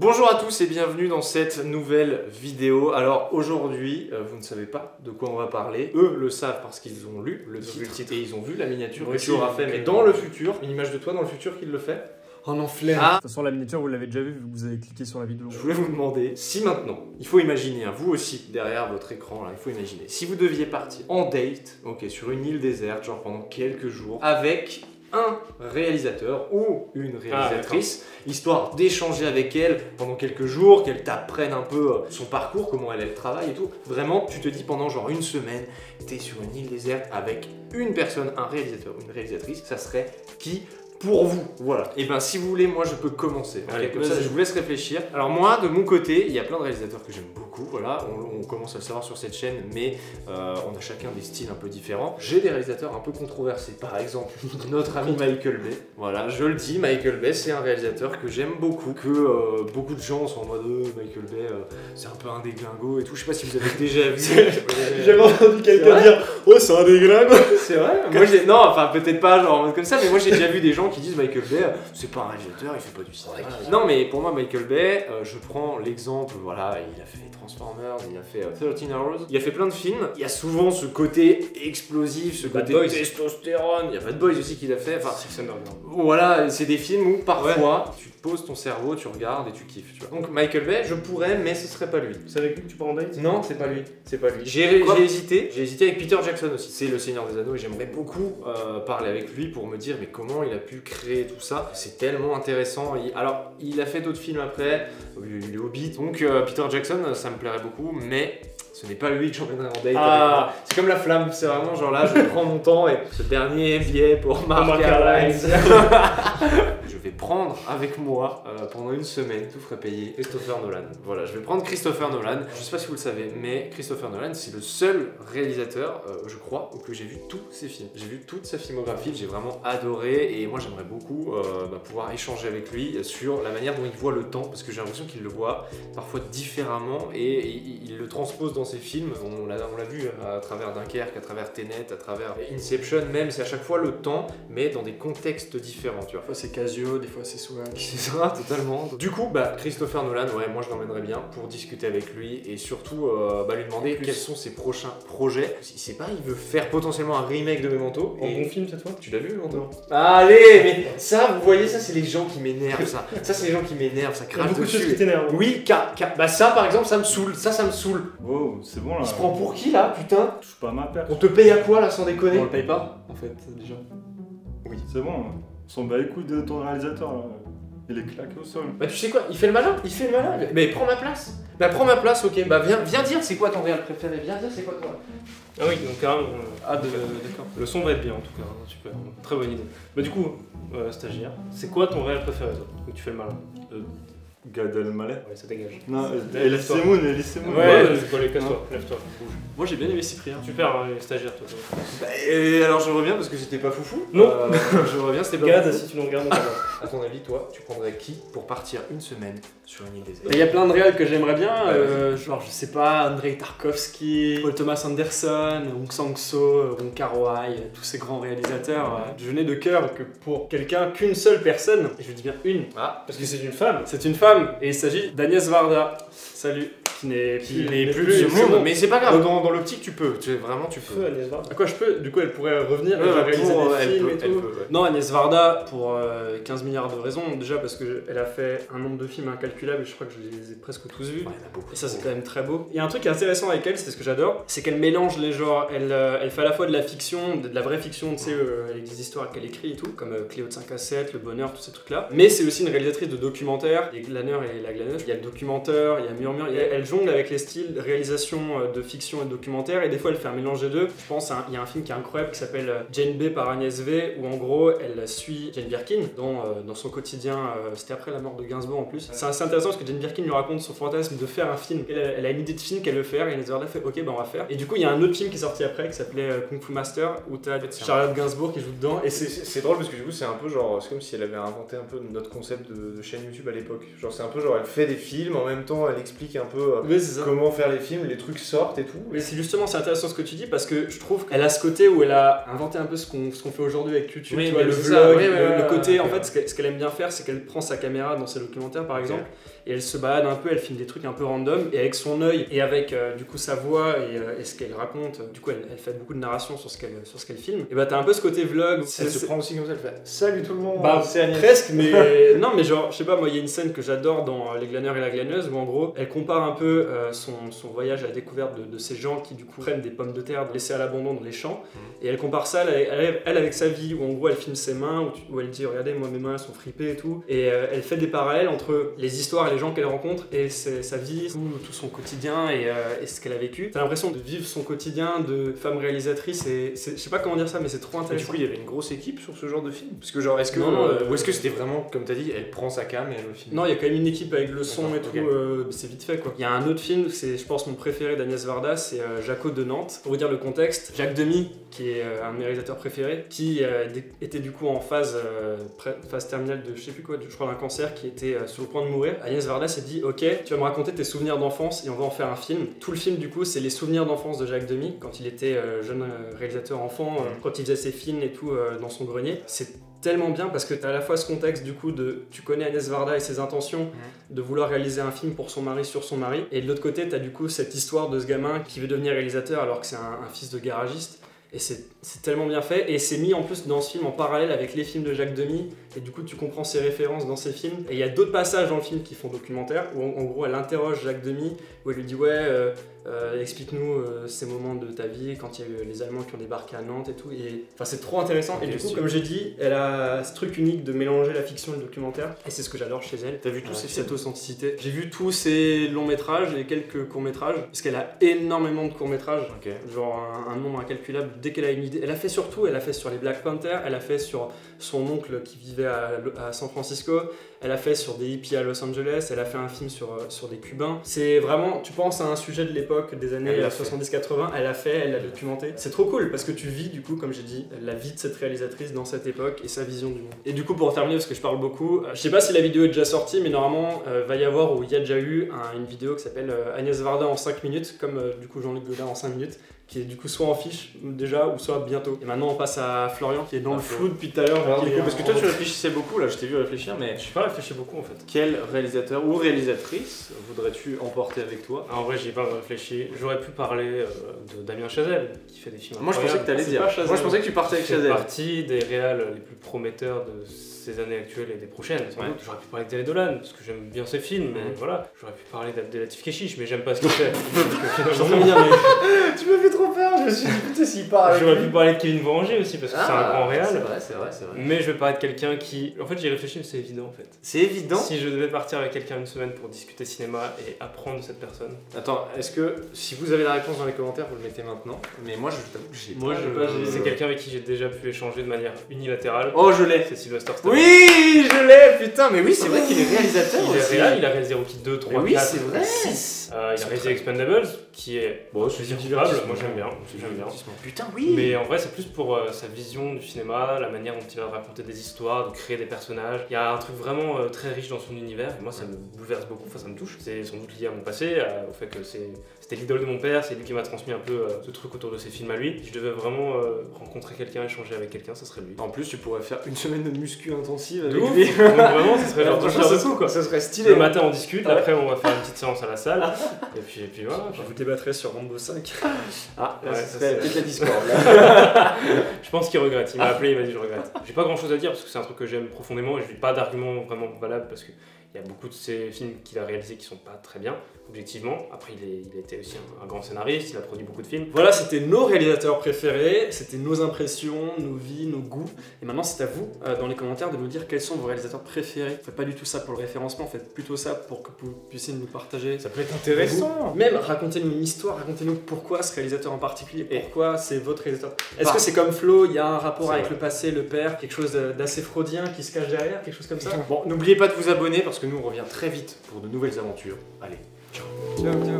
Bonjour à tous et bienvenue dans cette nouvelle vidéo. Alors aujourd'hui, vous ne savez pas de quoi on va parler. Eux le savent parce qu'ils ont lu le titre et ils ont vu la miniature que tu auras fait. Mais dans le futur, une image de toi dans le futur qui le fait. Oh non, flemme. Ah. De toute façon, la miniature, vous l'avez déjà vu vu que vous avez cliqué sur la vidéo. Je voulais vous demander si maintenant, il faut imaginer, hein, vous aussi derrière votre écran, là, il faut imaginer, si vous deviez partir en date, ok, sur une île déserte, genre pendant quelques jours, avec un réalisateur ou une réalisatrice, histoire d'échanger avec elle pendant quelques jours, qu'elle t'apprenne un peu son parcours, comment elle travaille et tout. Vraiment, tu te dis pendant genre une semaine, t'es sur une île déserte avec une personne, un réalisateur ou une réalisatrice, ça serait qui pour vous? Voilà. Et ben si vous voulez, moi je peux commencer. Okay. Allez, comme ça, je vous laisse réfléchir. Alors moi, de mon côté, il y a plein de réalisateurs que j'aime beaucoup. Voilà, on commence à le savoir sur cette chaîne, mais on a chacun des styles un peu différents. J'ai des réalisateurs un peu controversés. Par exemple, notre ami Michael Bay. Voilà, je le dis, Michael Bay, c'est un réalisateur que j'aime beaucoup, que beaucoup de gens sont en mode Michael Bay, c'est un peu un déglingo et tout. Je sais pas si vous avez déjà vu. J'ai jamais entendu quelqu'un dire oh c'est un déglingo. C'est vrai. Moi, non, enfin peut-être pas genre en mode comme ça, mais moi j'ai déjà vu des gens qui disent Michael Bay, c'est pas un réalisateur, il fait pas du cinéma. Non, mais pour moi, Michael Bay, je prends l'exemple, voilà, il a fait Transformers, il a fait 13 Hours, il a fait plein de films. Il y a souvent ce côté explosif, ce côté testostérone. Il y a Bad Boys aussi qu'il a fait. Enfin, voilà, c'est des films où parfois tu poses ton cerveau, tu regardes et tu kiffes. Tu vois. Donc Michael Bay, je pourrais, mais ce serait pas lui. C'est avec lui que tu pars en date? Non, c'est pas lui. C'est pas lui. J'ai hésité. J'ai hésité avec Peter Jackson aussi. C'est le Seigneur des Anneaux et j'aimerais beaucoup parler avec lui pour me dire mais comment il a pu créer tout ça. C'est tellement intéressant. Alors, il a fait d'autres films après, les Hobbits. Donc Peter Jackson, ça me plairait beaucoup, mais ce n'est pas lui que j'emmènerai en date avec moi. C'est comme La Flamme, c'est vraiment genre là, je prends mon temps et ce dernier billet pour Mark Carline. Je vais prendre avec moi pendant une semaine, tout frais payé, Christopher Nolan. Voilà, je vais prendre Christopher Nolan. Je sais pas si vous le savez, mais Christopher Nolan, c'est le seul réalisateur, je crois, que j'ai vu tous ses films. J'ai vu toute sa filmographie, j'ai vraiment adoré et moi j'aimerais beaucoup pouvoir échanger avec lui sur la manière dont il voit le temps, parce que j'ai l'impression qu'il le voit parfois différemment et il le transpose dans ses films. On l'a vu à travers Dunkerque, à travers Tenet, à travers Inception même, c'est à chaque fois le temps, mais dans des contextes différents, tu vois. Des fois c'est Casio, des fois c'est Swag. C'est ça, totalement. Du coup, Christopher Nolan, ouais, moi je l'emmènerais bien pour discuter avec lui et surtout lui demander quels sont ses prochains projets. Il sait pas, il veut faire potentiellement un remake de Memento. En bon film cette fois? Tu l'as vu Memento? Allez, mais ça, vous voyez, ça c'est les gens qui m'énervent, ça. Ça c'est les gens qui m'énervent, ça crache dessus. Beaucoup de choses qui t'énervent. Oui, ça par exemple, ça me saoule. Ça me saoule. Wow, c'est bon là. Il se prend pour qui là, putain? Touche pas à ma perte. On te paye à quoi là, sans déconner? On le paye pas en fait déjà. Oui, c'est bon. On s'en bat les couilles de ton réalisateur là. Il est claqué au sol. Bah tu sais quoi, il fait le malin, Mais prends ma place. Bah prends ma place, ok. Bah viens dire c'est quoi ton réal préféré, viens dire c'est quoi toi. Ah oui, donc carrément. D'accord. Le son va être bien en tout cas, super. Très bonne idée. Bah du coup, stagiaire, c'est quoi ton réal préféré toi? Donc tu fais le malin. Gad Elmaleh. Ouais, ça dégage. Non, Elie Semoun. Ouais, casse-toi, lève-toi, bouge. Moi j'ai bien aimé Cyprien. Super, stagiaire toi. Et alors je reviens parce que c'était pas foufou. Non. Je reviens, c'était pas Gad, foufou. si tu nous regardes, on va. À ton avis, toi, tu prendrais qui pour partir une semaine sur une île déserte? Il y a plein de réals que j'aimerais bien, genre je sais pas, Andrei Tarkovsky, Paul Thomas Anderson, Hong Sang-soo, Wong Kar-wai, tous ces grands réalisateurs. Je n'ai de cœur que pour quelqu'un, qu'une seule personne, et je dis bien une. Ah, parce que c'est une femme. C'est une femme, et il s'agit d'Agnès Varda. Salut. Qui n'est plus de ce monde, bon. mais c'est pas grave, dans l'optique tu peux, vraiment tu peux. Agnès Varda. À quoi je peux? Du coup elle pourrait revenir et réaliser des films et tout. Non, Agnès Varda pour 15 milliards de raisons, déjà parce qu'elle a fait un nombre de films incalculable et je crois que je les ai presque tous vus. Ouais, il y en a beaucoup. Et ça c'est quand même très beau. Il y a un truc qui est intéressant avec elle, c'est ce que j'adore, c'est qu'elle mélange les genres, elle fait à la fois de la fiction, de la vraie fiction, tu sais, avec des histoires qu'elle écrit et tout, comme Cléo de 5 à 7, Le Bonheur, tous ces trucs là. Mais c'est aussi une réalisatrice de documentaires, les glaneurs et la glaneuse. Il y a le documentaire, il y a Murmure, elle jongle avec les styles réalisation de fiction et de documentaire et des fois elle fait un mélange des deux. Je pense il y a un film qui est incroyable qui s'appelle Jane B par Agnès V où en gros elle suit Jane Birkin dans son quotidien, c'était après la mort de Gainsbourg en plus. C'est assez intéressant parce que Jane Birkin lui raconte son fantasme de faire un film. Elle a une idée de film qu'elle veut faire et Agnès Varda fait ok on va faire. Et du coup il y a un autre film qui est sorti après qui s'appelait Kung Fu Master où t'as Charlotte Gainsbourg qui joue dedans et c'est drôle parce que du coup c'est un peu genre, c'est comme si elle avait inventé un peu notre concept de chaîne YouTube à l'époque. Genre c'est un peu genre elle fait des films en même temps elle explique un peu Oui, c'est ça. comment faire les films, les trucs sortent et tout. Mais c'est justement, c'est intéressant ce que tu dis parce que je trouve qu'elle a ce côté où elle a inventé un peu ce qu'on fait aujourd'hui avec YouTube, Oui, tu vois, mais le c'est vlog, ça, oui, le côté, en ok. fait, ce qu'elle aime bien faire, c'est qu'elle prend sa caméra dans ses documentaires par exemple, et elle se balade un peu, elle filme des trucs un peu random, et avec son œil, et avec du coup sa voix et ce qu'elle raconte, du coup elle fait beaucoup de narration sur ce qu'elle filme, et bah t'as un peu ce côté vlog. Elle se prend aussi comme ça, elle fait salut tout le monde, Bah, c'est Agnès. presque, mais non, mais genre, je sais pas, moi, il y a une scène que j'adore dans Les Glaneurs et la Glaneuse où en gros, elle compare un peu son voyage à la découverte de ces gens qui du coup prennent des pommes de terre laissées à l'abandon dans les champs, et elle compare ça, elle avec sa vie, où en gros, elle filme ses mains, où elle dit, regardez, moi, mes mains elles sont fripées et tout, et elle fait des parallèles entre les histoires et les gens qu'elle rencontre et sa vie, tout son quotidien et ce qu'elle a vécu. T'as l'impression de vivre son quotidien de femme réalisatrice, et je sais pas comment dire ça, mais c'est trop Et du intéressant. coup, il y avait une grosse équipe sur ce genre de film. Parce que genre, est-ce que Non, ou est-ce que c'était vraiment comme t'as dit, elle prend sa cam et elle le filme. Non, il y a quand même une équipe avec le son et tout, Ok. c'est vite fait quoi. Il y a un autre film, c'est je pense mon préféré d'Agnès Varda, c'est Jaco de Nantes. Pour vous dire le contexte, Jacques Demy, qui est un de mes réalisateurs préférés, qui était du coup en phase terminale de je sais plus quoi, je crois d'un cancer, qui était sur le point de mourir. Agnès Varda s'est dit ok, tu vas me raconter tes souvenirs d'enfance et on va en faire un film. Tout le film du coup c'est les souvenirs d'enfance de Jacques Demy quand il était jeune réalisateur enfant, quand il faisait ses films et tout dans son grenier. C'est tellement bien parce que tu as à la fois ce contexte du coup de tu connais Agnès Varda et ses intentions de vouloir réaliser un film pour son mari sur son mari, et de l'autre côté tu as du coup cette histoire de ce gamin qui veut devenir réalisateur alors que c'est un fils de garagiste, et c'est tellement bien fait, et c'est mis en plus dans ce film en parallèle avec les films de Jacques Demy, et du coup tu comprends ses références dans ses films. Et il y a d'autres passages dans le film qui font documentaire où en gros elle interroge Jacques Demy, où elle lui dit ouais explique-nous ces moments de ta vie quand il y a eu les Allemands qui ont débarqué à Nantes et tout, et enfin c'est trop intéressant. Et du coup comme j'ai dit, elle a ce truc unique de mélanger la fiction et le documentaire, et c'est ce que j'adore chez elle. T'as vu tous ces films? Cette authenticité. J'ai vu tous ses longs métrages et quelques courts métrages, parce qu'elle a énormément de courts métrages, genre un nombre incalculable dès qu'elle a une idée. Elle a fait surtout, elle a fait sur les Black Panthers, elle a fait sur son oncle qui vivait à San Francisco, elle a fait sur des hippies à Los Angeles, elle a fait un film sur des Cubains. C'est vraiment, tu penses à un sujet de l'époque des années 70-80, elle l'a documenté. C'est trop cool parce que tu vis du coup, comme j'ai dit, la vie de cette réalisatrice dans cette époque et sa vision du monde. Et du coup pour terminer, parce que je parle beaucoup, je sais pas si la vidéo est déjà sortie, mais normalement va y avoir, ou il y a déjà eu une vidéo qui s'appelle Agnès Varda en 5 minutes, comme du coup Jean-Luc Godard en 5 minutes, qui est du coup soit en fiche déjà ou soit bientôt. Et maintenant on passe à Florian qui est dans le flou depuis tout à l'heure. Parce que toi tu réfléchissais beaucoup là, je t'ai vu réfléchir, mais Je suis pas réfléchi beaucoup en fait. quel réalisateur ou réalisatrice voudrais-tu emporter avec toi? En vrai, j'y ai pas réfléchi. J'aurais pu parler de Damien Chazelle, qui fait des films Moi je pensais que t'allais c'est dire. pas Chazelle. Moi je pensais que tu partais avec fait Chazelle. partie des réals les plus prometteurs de ces années actuelles et des prochaines. Sans doute. J'aurais pu parler de Terry Dolan, parce que j'aime bien ses films, mais voilà. J'aurais pu parler d'Abdelatif Kechiche, mais j'aime pas ce qu'il fait. Tu m'as fait trop peur, je me suis dit putain s'il part avec J'aurais lui. pu parler de Kevin Voranger aussi, parce que c'est un grand réal. C'est vrai. Mais je vais parler de quelqu'un qui... En fait, j'y réfléchi, mais c'est évident en fait. C'est évident. Si je devais partir avec quelqu'un une semaine pour discuter cinéma et apprendre de cette personne... Attends, est-ce que si vous avez la réponse dans les commentaires, vous le mettez maintenant? Mais moi je t'avoue que j'ai Moi, C'est quelqu'un avec qui j'ai déjà pu échanger de manière unilatérale. Oh je l'ai. C'est Sylvester Stallone. Oui, je l'ai, putain, mais oui, c'est vrai qu'il est réalisateur Il est aussi. réel, il a réalisé Rocky 2, 3, Mais oui, 4, c'est vrai. 6. Il a réalisé Expendables, qui est plaisir coupable. Moi j'aime bien. Putain, oui. Mais en vrai, c'est plus pour sa vision du cinéma, la manière dont il va raconter des histoires, de créer des personnages. Il y a un truc vraiment très riche dans son univers, et moi ça me bouleverse beaucoup, enfin ça me touche. C'est sans doute lié à mon passé, au fait que c'était l'idole de mon père, c'est lui qui m'a transmis un peu ce truc autour de ses films à lui. Si je devais vraiment rencontrer quelqu'un, échanger avec quelqu'un, ça serait lui. En plus, tu pourrais faire une semaine de muscu intensive De avec ouf. lui. Donc vraiment, ce serait genre de Franchement, faire de tout quoi. Ça serait stylé. Le matin on discute, après on va faire une petite séance à la salle, et puis voilà. Je vous débattrai sur Rambo 5. Ah, là, Ouais, ça ça, serait c'est- peut-être la Discord là. Je pense qu'il regrette, il m'a appelé, il m'a dit je regrette. J'ai pas grand chose à dire parce que c'est un truc que j'aime profondément et je n'ai pas d'argument vraiment valable parce que il y a beaucoup de ces films qu'il a réalisés qui sont pas très bien, objectivement. Après, il a été aussi un grand scénariste, il a produit beaucoup de films. Voilà, c'était nos réalisateurs préférés, c'était nos impressions, nos vies, nos goûts. Et maintenant, c'est à vous, dans les commentaires, de nous dire quels sont vos réalisateurs préférés. Faites pas du tout ça pour le référencement, faites plutôt ça pour que vous puissiez nous partager. Ça peut être intéressant. Même racontez-nous une histoire, racontez-nous pourquoi ce réalisateur en particulier, Et- pourquoi c'est votre réalisateur. Est-ce Bah. que c'est comme Flo, il y a un rapport C'est avec vrai. le passé, le père, quelque chose d'assez freudien qui se cache derrière, quelque chose comme ça? Bon, n'oubliez pas de vous abonner parce que nous on revient très vite pour de nouvelles aventures. Allez, ciao. Ciao, ciao.